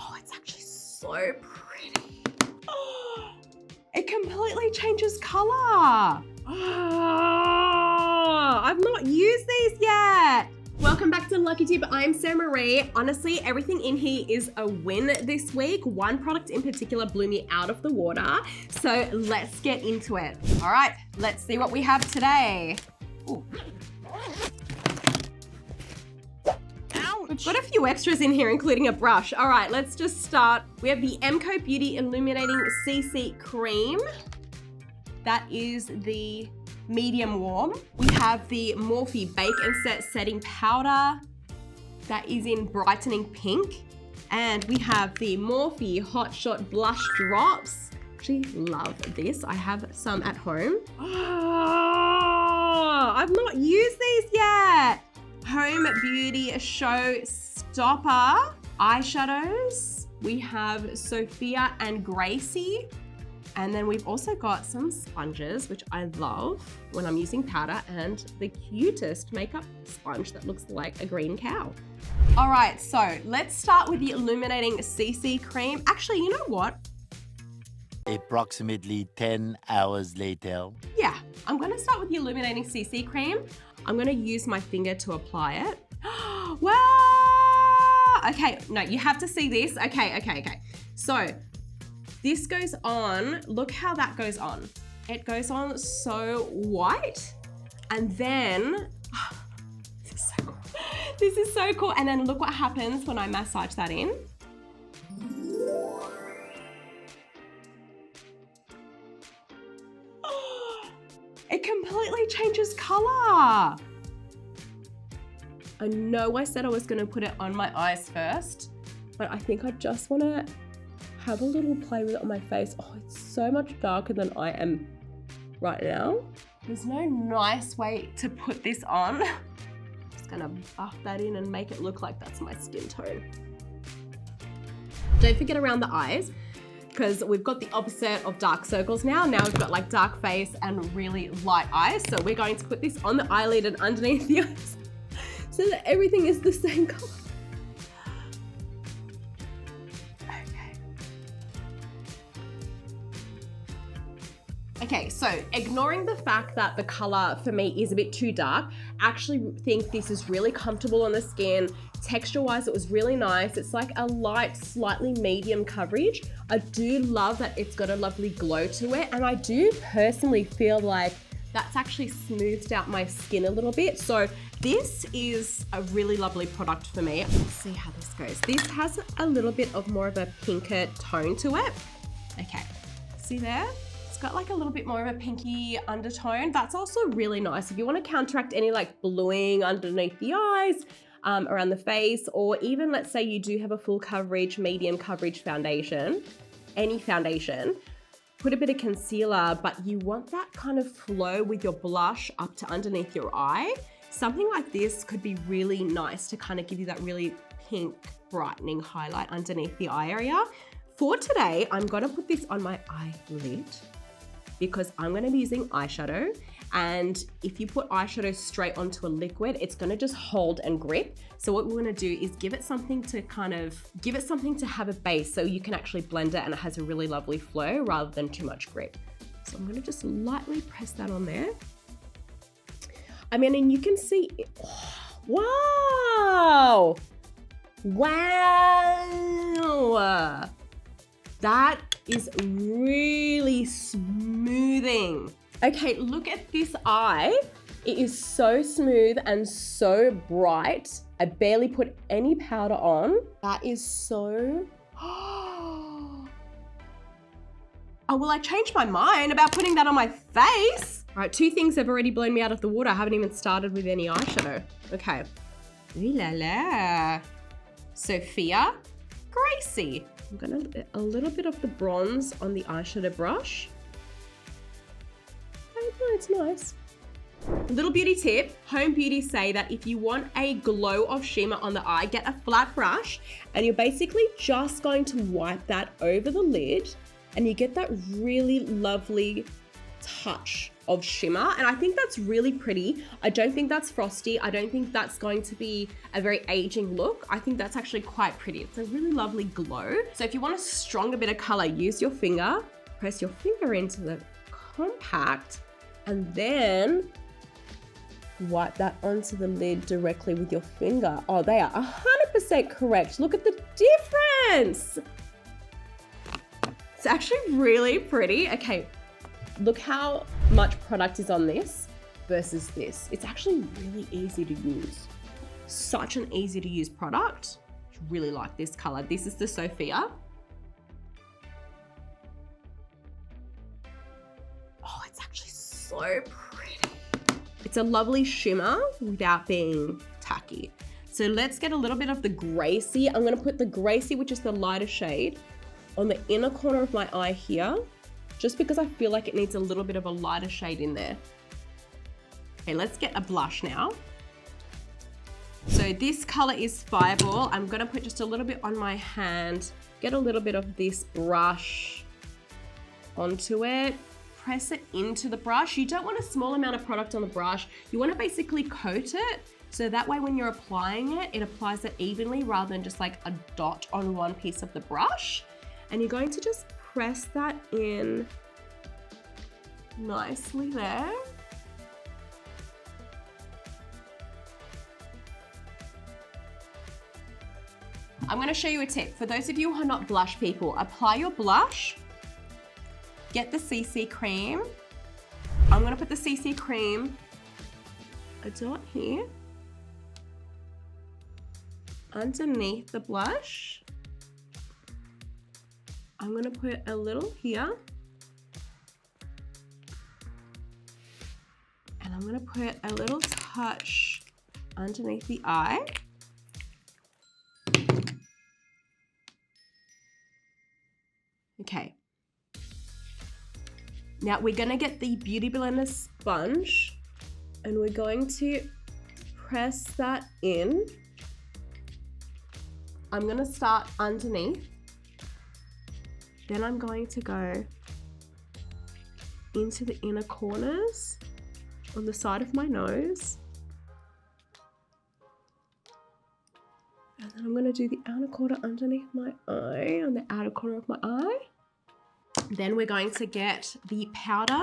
Oh, it's actually so pretty. Oh, it completely changes color. Oh, I've not used these yet. Welcome back to Lucky Tip. I'm Sam Marie. Honestly, everything in here is a win this week. One product in particular blew me out of the water. So let's get into it. All right, let's see what we have today. Ooh. We've got a few extras in here, including a brush. All right, let's just start. We have the MCO Beauty Illuminating CC Cream. That is the medium warm. We have the Morphe Bake and Set Setting Powder. That is in brightening pink. And we have the Morphe Hot Shot Blush Drops. Actually love this. I have some at home. Oh, I've not used these yet. Home Beauty Showstopper eyeshadows. We have Sophia and Gracie. And then we've also got some sponges, which I love when I'm using powder, and the cutest makeup sponge that looks like a green cow. All right, so let's start with the Illuminating CC Cream. Actually, you know what? Approximately 10 hours later. Yeah, I'm gonna start with the Illuminating CC Cream. I'm gonna use my finger to apply it. Wow! Okay, no, you have to see this. Okay. So, this goes on, look how that goes on. It goes on so white, and then, this is so cool. This is so cool. And then look what happens when I massage that in. It completely changes color. I know I said I was gonna put it on my eyes first, but I think I just wanna have a little play with it on my face. Oh, it's so much darker than I am right now. There's no nice way to put this on. I'm just gonna buff that in and make it look like that's my skin tone. Don't forget around the eyes, because we've got the opposite of dark circles now. Now we've got like dark face and really light eyes. So we're going to put this on the eyelid and underneath the eyes so that everything is the same color. Okay, so ignoring the fact that the color for me is a bit too dark, I actually think this is really comfortable on the skin. Texture-wise, it was really nice. It's like a light, slightly medium coverage. I do love that it's got a lovely glow to it, and I do personally feel like that's actually smoothed out my skin a little bit. So this is a really lovely product for me. Let's see how this goes. This has a little bit of more of a pinker tone to it. Okay, see there? It's got like a little bit more of a pinky undertone. That's also really nice. If you want to counteract any like bluing underneath the eyes, around the face, or even let's say you do have a full coverage, medium coverage foundation, any foundation, put a bit of concealer, but you want that kind of flow with your blush up to underneath your eye. Something like this could be really nice to kind of give you that really pink brightening highlight underneath the eye area. For today, I'm gonna put this on my eyelid because I'm gonna be using eyeshadow. And if you put eyeshadow straight onto a liquid, it's gonna just hold and grip. So what we're gonna do is give it something to have a base so you can actually blend it and it has a really lovely flow rather than too much grip. So I'm gonna just lightly press that on there. I mean, and you can see, wow! Wow! That is really smoothing. Okay, look at this eye. It is so smooth and so bright. I barely put any powder on. That is so... Oh, well, I changed my mind about putting that on my face. All right, two things have already blown me out of the water. I haven't even started with any eyeshadow. Okay. Ooh la la. Sophia, Gracie. I'm gonna a little bit of the bronze on the eyeshadow brush. Oh, it's nice. Little beauty tip, Home Beauty say that if you want a glow of shimmer on the eye, get a flat brush and you're basically just going to wipe that over the lid and you get that really lovely touch of shimmer, and I think that's really pretty. I don't think that's frosty. I don't think that's going to be a very aging look. I think that's actually quite pretty. It's a really lovely glow. So if you want a stronger bit of color, use your finger, press your finger into the compact, and then wipe that onto the lid directly with your finger. Oh, they are 100% correct. Look at the difference. It's actually really pretty. Okay, look how much product is on this versus this. It's actually really easy to use. Such an easy to use product. I really like this color. This is the Sophia. Oh, it's actually so pretty. It's a lovely shimmer without being tacky. So let's get a little bit of the Gracie. I'm gonna put the Gracie, which is the lighter shade, on the inner corner of my eye here, just because I feel like it needs a little bit of a lighter shade in there. Okay, let's get a blush now. So this color is Fireball. I'm gonna put just a little bit on my hand, get a little bit of this brush onto it, press it into the brush. You don't want a small amount of product on the brush. You wanna basically coat it, so that way when you're applying it, it applies it evenly rather than just like a dot on one piece of the brush. And you're going to just press that in nicely there. I'm going to show you a tip. For those of you who are not blush people, apply your blush, get the CC cream. I'm going to put the CC cream a dot here underneath the blush. I'm gonna put a little here. And I'm gonna put a little touch underneath the eye. Okay. Now we're gonna get the Beauty Blender sponge and we're going to press that in. I'm gonna start underneath. Then I'm going to go into the inner corners on the side of my nose. And then I'm going to do the outer corner underneath my eye, on the outer corner of my eye. Then we're going to get the powder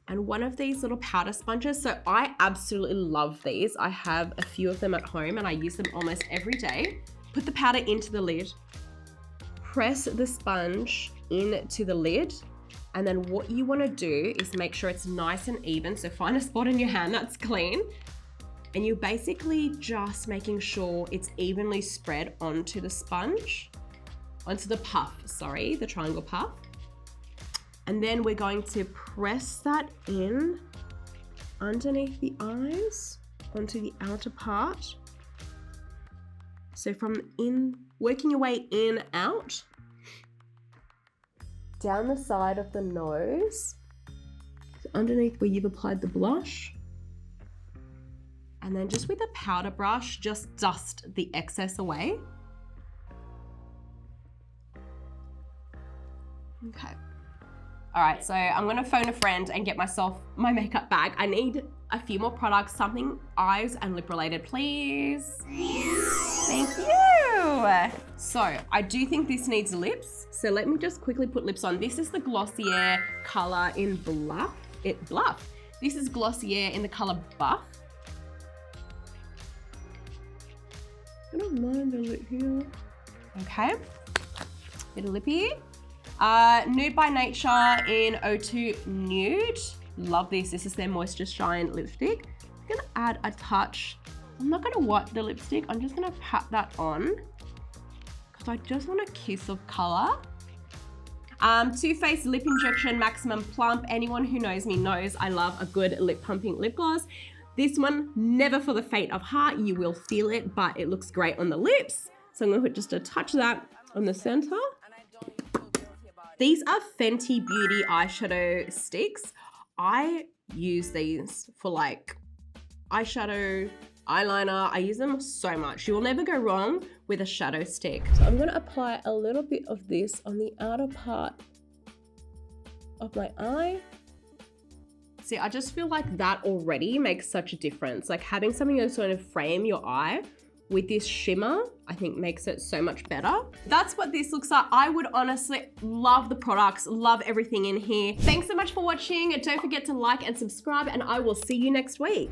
and one of these little powder sponges. So I absolutely love these. I have a few of them at home and I use them almost every day. Put the powder into the lid. Press the sponge into the lid, and then what you want to do is make sure it's nice and even. So find a spot in your hand that's clean, and you're basically just making sure it's evenly spread onto the sponge, onto the puff, sorry, the triangle puff. And then we're going to press that in underneath the eyes, onto the outer part. So from in, working your way in, out, down the side of the nose, so underneath where you've applied the blush, and then just with a powder brush, just dust the excess away. Okay. All right, so I'm gonna phone a friend and get myself my makeup bag. I need a few more products, something eyes and lip related, please. Thank you. So I do think this needs lips. So let me just quickly put lips on. This is the Glossier color in Bluff. This is Glossier in the color Buff. I don't mind a lip here. Okay, bit of lippy. Nude by Nature in 02 Nude. Love this. This is their Moisture Shine lipstick. I'm gonna add a touch. I'm not gonna wipe the lipstick. I'm just gonna pat that on because I just want a kiss of color. Too Faced Lip Injection Maximum Plump. Anyone who knows me knows I love a good lip pumping lip gloss. This one, never for the faint of heart. You will feel it, but it looks great on the lips. So I'm gonna put just a touch of that on the center. These are Fenty Beauty eyeshadow sticks. I use these for like eyeshadow, eyeliner. I use them so much. You will never go wrong with a shadow stick. So I'm gonna apply a little bit of this on the outer part of my eye. See, I just feel like that already makes such a difference. Like having something that's going to frame your eye with this shimmer, I think makes it so much better. That's what this looks like. I would honestly love the products, love everything in here. Thanks so much for watching. Don't forget to like and subscribe, and I will see you next week.